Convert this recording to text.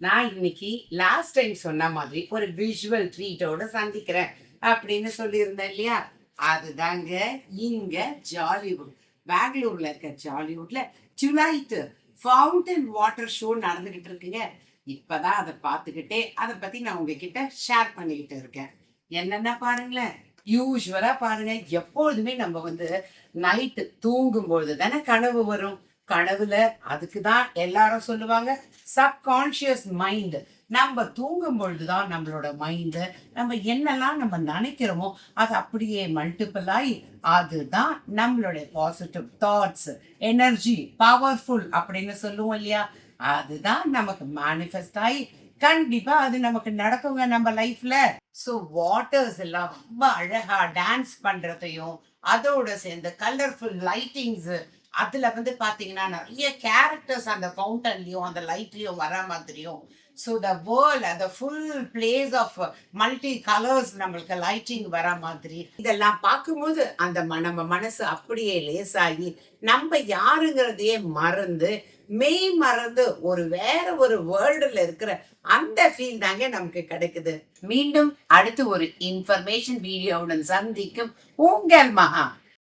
நான் இன்னைக்கு last time சொன்ன மாதிரி ஒரு விஷுவல் ட்ரீட்டோட சந்திக்கிறேன் அப்படின்னு சொல்லியிருந்தேன் இல்லையா? அதுதாங்க இங்க ஜாலிவுட். பெங்களூர்ல இருக்க ஜாலிவுட்ல டுலைட் ஃபவுண்டன் வாட்டர் ஷோ நடந்துகிட்டு இருக்குங்க. இப்பதான் அதை பார்த்துக்கிட்டே அதை பத்தி நான் உங்ககிட்ட ஷேர் பண்ணிக்கிட்டு இருக்கேன். என்னென்ன பாருங்களேன். யூஸ்வலா பாருங்க, எப்பொழுதுமே நம்ம நைட்டு தூங்கும்பொழுது தானே கனவு வரும். கனவுல அதுக்குதான் எல்லாரும் சொல்லுவாங்க, சப்கான்ஷியஸ் மைண்ட். நம்ம தூங்கும் பொழுதுதான் நம்மளோட மைண்டு, நம்ம என்னெல்லாம் நம்ம நினைக்கிறோமோ அது அப்படியே மல்டிபிள் ஆகி அதுதான் நம்மளுடைய பாசிட்டிவ் தாட்ஸ், எனர்ஜி, பவர்ஃபுல் அப்படின்னு சொல்லுவோம் இல்லையா? அதுதான் நமக்கு மேனிஃபெஸ்ட் ஆகி கண்டிப்பா அது நமக்கு நடக்குங்க நம்ம லைஃப்ல. ஸோ வாட்டர்ஸ் எல்லாம் ரொம்ப அழகா டான்ஸ் பண்றதையும், அதோட சேர்ந்து கலர்ஃபுல் லைட்டிங்ஸ், அதுல பாத்தீங்கன்னா நிறைய கேரக்டர்ஸ் அந்த ஃபவுண்டன்லயும் அந்த லைட்லயும் வர மாதிரியும். ஸோ த வேர்ல்ட், அந்த full place of multi colours, நம்மளுக்கு லைட்டிங் வர மாதிரி இதெல்லாம் பார்க்கும்போது நம்ம மனசு அப்படியே லேசாகி நம்ம யாருங்கிறதையே மறந்து மெய் மறந்து வேற ஒரு வேர்ல்டுல இருக்கிற அந்த ஃபீல் தாங்க நமக்கு கிடைக்குது. மீண்டும் அடுத்து ஒரு இன்ஃபர்மேஷன் வீடியோவுடன் சந்திக்கும் உங்கள் மகா.